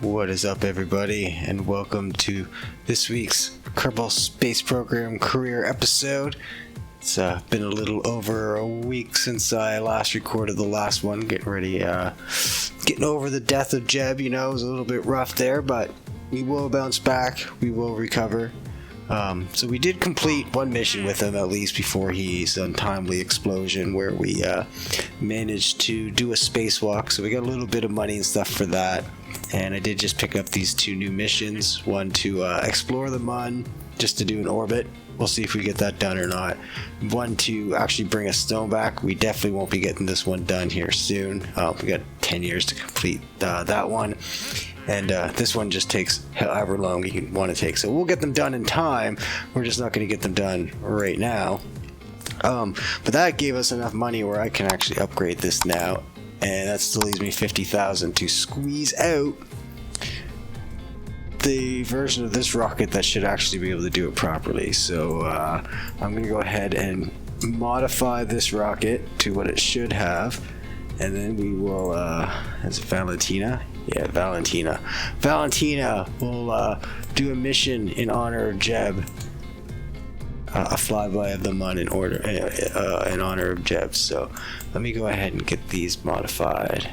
What is up, everybody, and welcome to this week's Kerbal Space Program career episode. It's been a little over a week since I last recorded the last one, getting over the death of Jeb. You know, it was a little bit rough there, but we will bounce back, we will recover. So we did complete one mission with him, at least before his untimely explosion, where we managed to do a spacewalk. So we got a little bit of money and stuff for that. And I did just pick up these two new missions. One to explore the Mun, just to do an orbit. We'll see if we get that done or not. One to actually bring a stone back. We definitely won't be getting this one done here soon. We got 10 years to complete that one. And this one just takes however long you want to take. So we'll get them done in time. We're just not going to get them done right now. But that gave us enough money where I can actually upgrade this now. And that still leaves me 50,000 to squeeze out the version of this rocket that should actually be able to do it properly. So I'm going to go ahead and modify this rocket to what it should have. And then we will, is it Valentina? Yeah, Valentina. Valentina will do a mission in honor of Jeb. A flyby of the Mun in honor of Jeb. So let me go ahead and get these modified.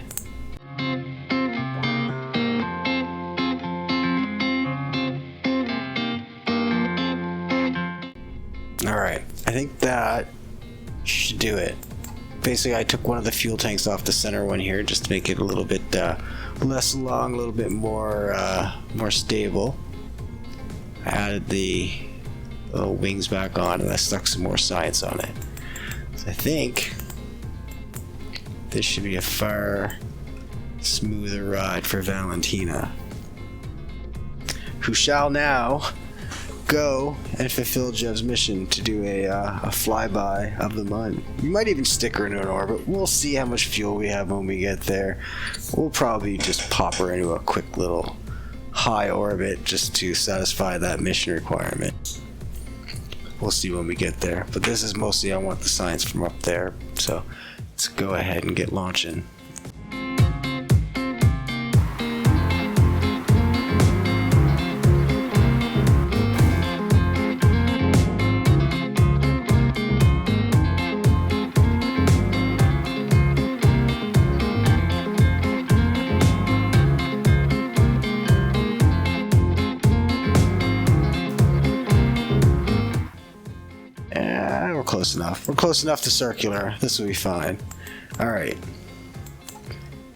Alright, I think that should do it. Basically, I took one of the fuel tanks off the center one here just to make it a little bit less long, a little bit more stable. I added the little wings back on, and I stuck some more science on it. So I think this should be a far smoother ride for Valentina, who shall now go and fulfill Jeb's mission to do a flyby of the Mun. We might even stick her into an orbit. We'll see how much fuel we have when we get there. We'll probably just pop her into a quick little high orbit just to satisfy that mission requirement. We'll see when we get there. But this is mostly I want the science from up there. So let's go ahead and get launching. Close enough. We're close enough to circular. This will be fine. Alright.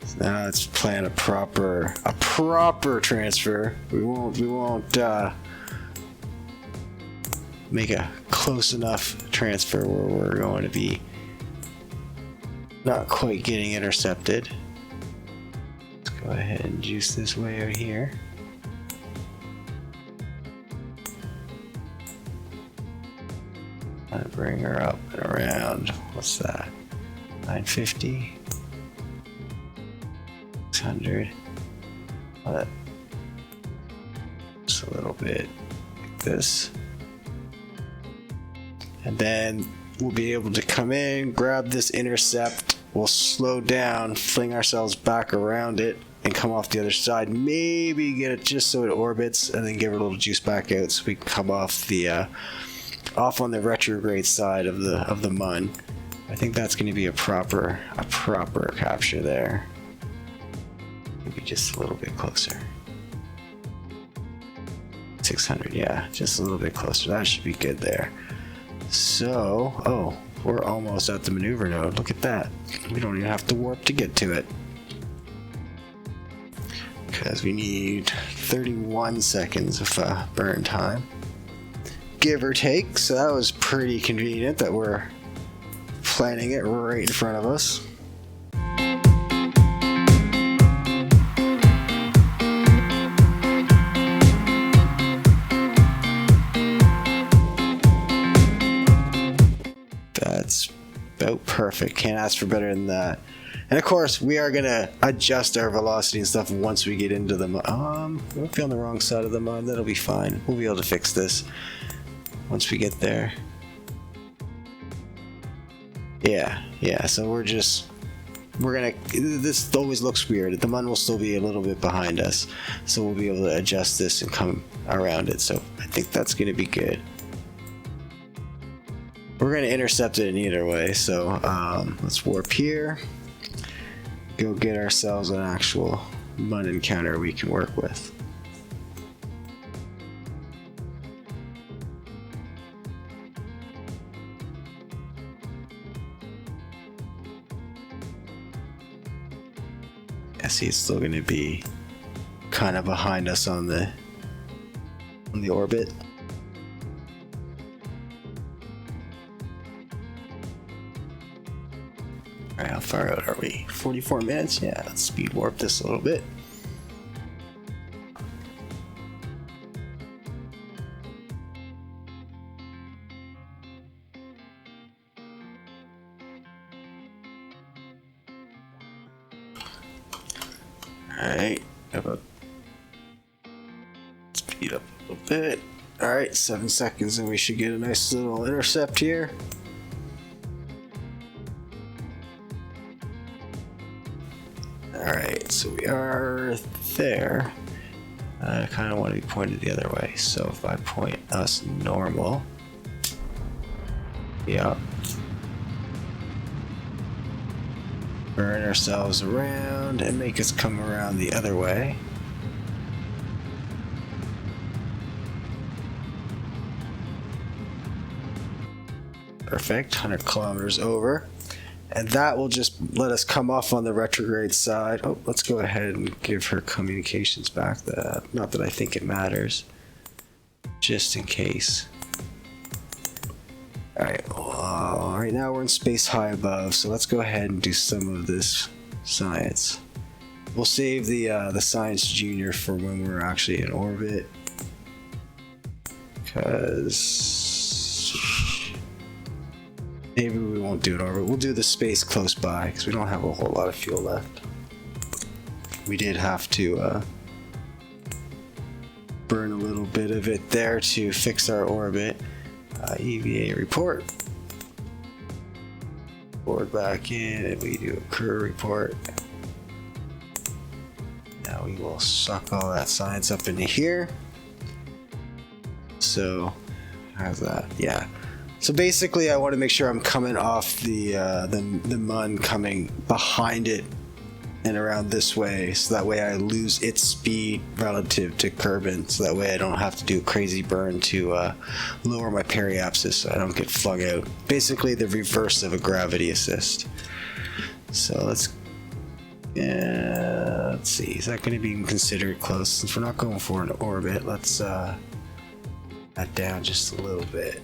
So now let's plan a proper transfer. We won't make a close enough transfer where we're going to be not quite getting intercepted. Let's go ahead and juice this way out here. Bring her up and around. What's that? 950, 600. Just a little bit like this, and then we'll be able to come in, grab this intercept. We'll slow down, fling ourselves back around it, and come off the other side. Maybe get it just so it orbits, and then give it a little juice back out, so we can come off the off on the retrograde side of the Mun. I think that's going to be a proper capture there. Maybe just a little bit closer. 600, yeah, just a little bit closer. That should be good there. So, we're almost at the maneuver node. Look at that. We don't even have to warp to get to it, because we need 31 seconds of burn time, give or take. So that was pretty convenient that we're planning it right in front of us. That's about perfect. Can't ask for better than that. And of course, we are gonna adjust our velocity and stuff once we get into the Mun. We'll be on the wrong side of the Mun. That'll be fine. We'll be able to fix this once we get there. Yeah, so we're just this always looks weird. The Mun will still be a little bit behind us, so we'll be able to adjust this and come around it. So I think that's going to be good. We're going to intercept it in either way. So let's warp here. Go get ourselves an actual Mun encounter we can work with. I see it's still going to be kind of behind us on the orbit. Alright, how far out are we? 44 minutes? Yeah, let's speed warp this a little bit. Alright, speed up a little bit. Alright, 7 seconds and we should get a nice little intercept here. Alright, so we are there. I kind of want to be pointed the other way, so if I point us normal, yeah, burn ourselves around and make us come around the other way. Perfect, 100 kilometers over. And that will just let us come off on the retrograde side. Oh, let's go ahead and give her communications back. Not that I think it matters. Just in case. Alright, well, right now we're in space high above, so let's go ahead and do some of this science. We'll save the Science Junior for when we're actually in orbit. Because maybe we won't do it orbit. We'll do the space close by because we don't have a whole lot of fuel left. We did have to burn a little bit of it there to fix our orbit. EVA report. Board back in and we do a crew report. Now we will suck all that science up into here. So, how's that? Yeah. So basically, I want to make sure I'm coming off the Mun coming behind it and around this way, so that way I lose its speed relative to Kerbal, so that way I don't have to do a crazy burn to lower my periapsis so I don't get flung out. Basically, the reverse of a gravity assist. So let's see, is that going to be considered close? Since we're not going for an orbit, let's that down just a little bit.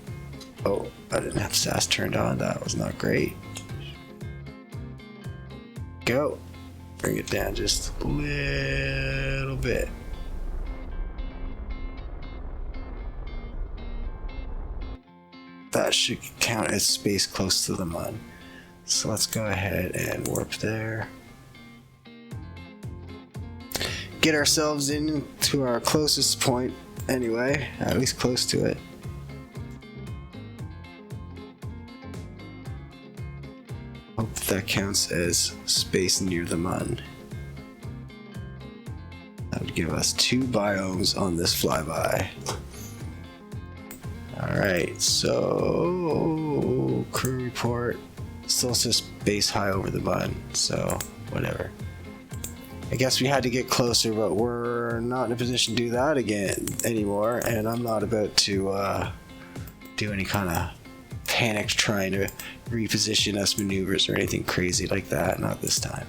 Oh, I didn't have SAS turned on. That was not great. Go. Bring it down just a little bit. That should count as space close to the Mun. So let's go ahead and warp there. Get ourselves into our closest point anyway, at least close to it. Hope that counts as space near the Mun. That would give us 2 biomes on this flyby. Alright, so crew report. Still says space high over the Mun, so whatever. I guess we had to get closer, but we're not in a position to do that again anymore, and I'm not about to do any kind of panic trying to reposition us maneuvers or anything crazy like that. Not this time.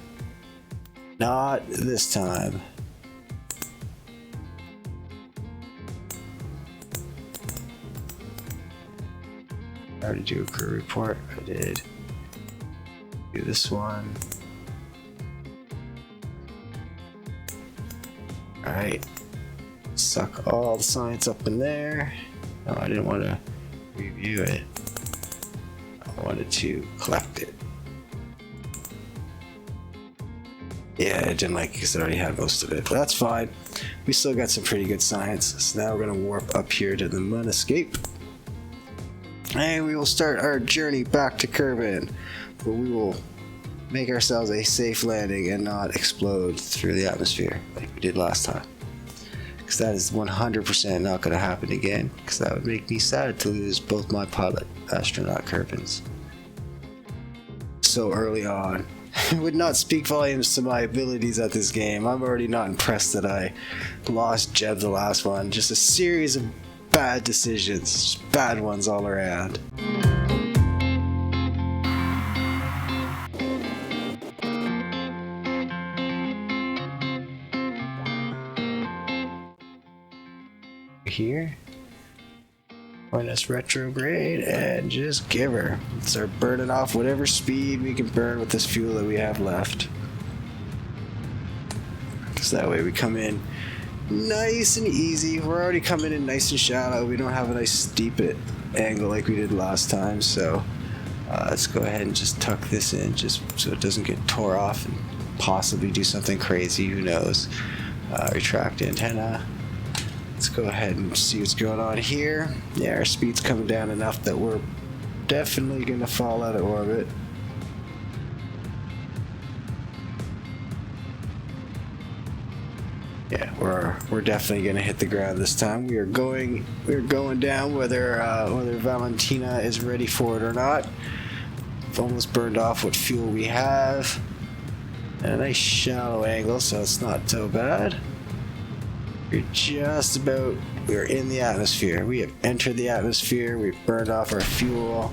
Not this time. I already do a crew report. I did. Do this one. Alright. Suck all the science up in there. No, I didn't want to review it. I wanted to collect it. Yeah, I didn't like it because I already had most of it, but that's fine. We still got some pretty good science. So now we're going to warp up here to the Mun escape. And we will start our journey back to Kerbal. But we will make ourselves a safe landing and not explode through the atmosphere like we did last time. Because that is 100% not going to happen again, because that would make me sad to lose both my pilot astronaut Kerbals so early on. It would not speak volumes to my abilities at this game. I'm already not impressed that I lost Jeb the last one. Just a series of bad decisions, just bad ones all around. Here, let's retrograde and just give her. Start burning off whatever speed we can burn with this fuel that we have left. So that way we come in nice and easy. We're already coming in nice and shallow. We don't have a nice steep angle like we did last time. So let's go ahead and just tuck this in just so it doesn't get tore off and possibly do something crazy. Who knows? Retract antenna. Let's go ahead and see what's going on here. Yeah, our speed's coming down enough that we're definitely going to fall out of orbit. Yeah, we're definitely going to hit the ground this time. We're going down whether Valentina is ready for it or not. We've almost burned off what fuel we have. And a nice shallow angle, so it's not so bad. We're in the atmosphere. We have entered the atmosphere. We've burned off our fuel.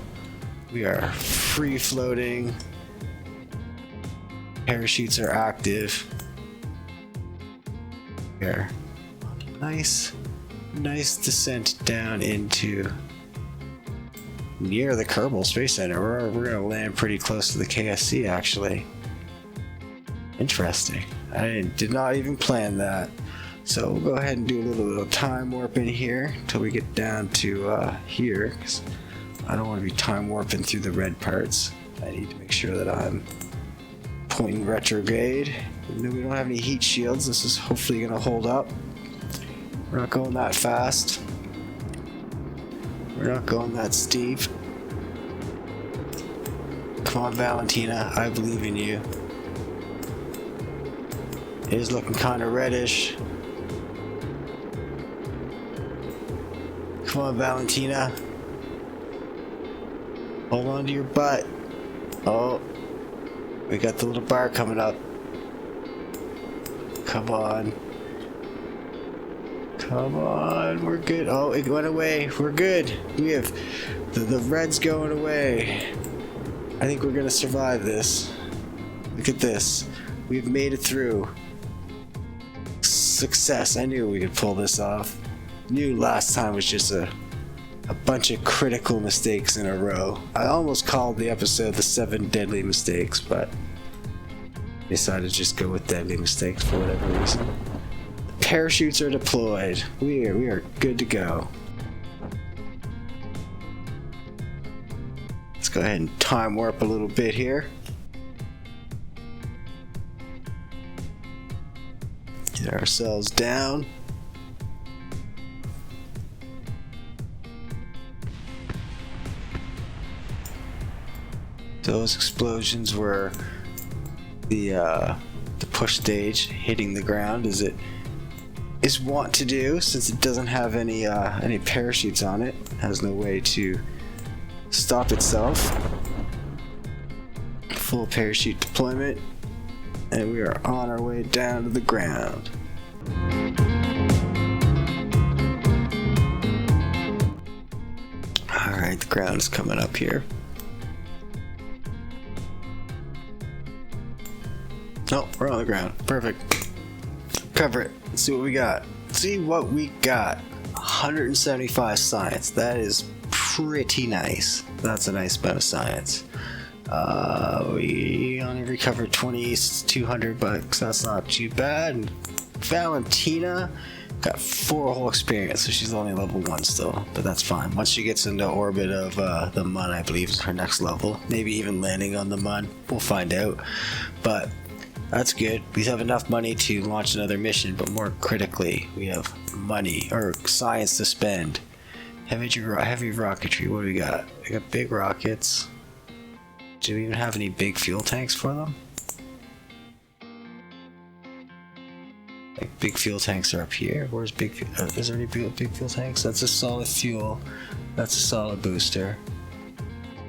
We are free floating. Parachutes are active. We are on a nice descent down into near the Kerbal Space Center. We're gonna land pretty close to the KSC actually. Interesting. I did not even plan that. So we'll go ahead and do a little bit of time warp in here until we get down to here, because I don't want to be time warping through the red parts. I need to make sure that I'm pointing retrograde. Even though we don't have any heat shields, this is hopefully going to hold up. We're not going that fast. We're not going that steep. Come on, Valentina, I believe in you. It is looking kind of reddish. Come on, Valentina. Hold on to your butt. Oh, we got the little bar coming up. Come on. Come on, we're good. Oh, it went away. We're good. We have the red's going away. I think we're gonna survive this. Look at this. We've made it through. Success. I knew we could pull this off. Knew last time was just a bunch of critical mistakes in a row. I almost called the episode the 7 deadly mistakes, but decided to just go with deadly mistakes for whatever reason. The parachutes are deployed. We are good to go. Let's go ahead and time warp a little bit here. Get ourselves down. Those explosions were the push stage hitting the ground, as it is wont to do, since it doesn't have any parachutes on it. It has no way to stop itself. Full parachute deployment, and we are on our way down to the ground. Alright, the ground is coming up here. No, we're on the ground. Perfect. Cover it. Let's see what we got. 175 science. That is pretty nice. That's a nice amount of science. We only recovered 200 bucks. That's not too bad. And Valentina got 4 whole experience, so she's only level 1 still, but that's fine. Once she gets into orbit of the Mun, I believe is her next level. Maybe even landing on the Mun. We'll find out. But that's good. We have enough money to launch another mission, but more critically, we have money or science to spend. Heavy rocketry. What do we got? We got big rockets. Do we even have any big fuel tanks for them? Like big fuel tanks are up here. Where's big fuel? Is there any big fuel tanks? That's a solid fuel. That's a solid booster.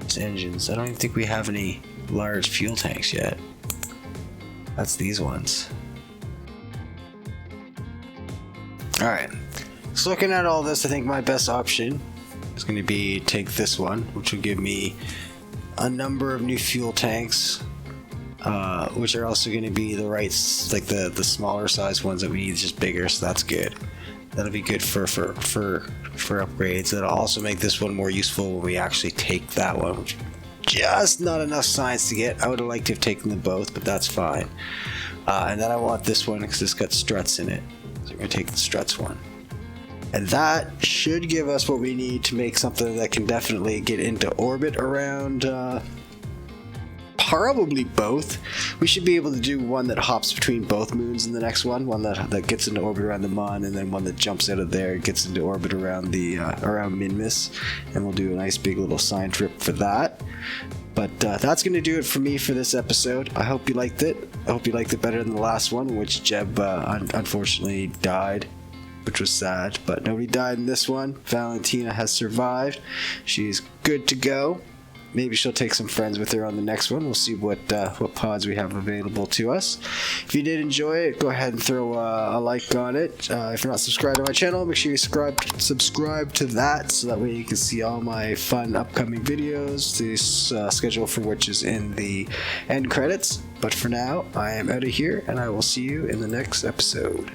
It's engines. I don't even think we have any large fuel tanks yet. That's these ones. Alright. So looking at all this, I think my best option is going to be take this one, which will give me a number of new fuel tanks, which are also going to be the right, like the smaller size ones that we need, just bigger, so that's good. That'll be good for upgrades. That'll also make this one more useful when we actually take that one, which just not enough science to get. I would have liked to have taken them both, but that's fine. And then I want this one because it's got struts in it, so we're going to take the struts one. And that should give us what we need to make something that can definitely get into orbit around, probably both. We should be able to do one that hops between both moons in the next one that gets into orbit around the Mun, and then one that jumps out of there and gets into orbit around the around Minmus, and we'll do a nice big little sign trip for that. But that's going to do it for me for this episode. I hope you liked it. I hope you liked it better than the last one, which Jeb unfortunately died, which was sad, but nobody died in this one. Valentina has survived. She's good to go. Maybe she'll take some friends with her on the next one. We'll see what pods we have available to us. If you did enjoy it, go ahead and throw a like on it. If you're not subscribed to my channel, make sure you subscribe to that, so that way you can see all my fun upcoming videos. The schedule for which is in the end credits. But for now, I am out of here, and I will see you in the next episode.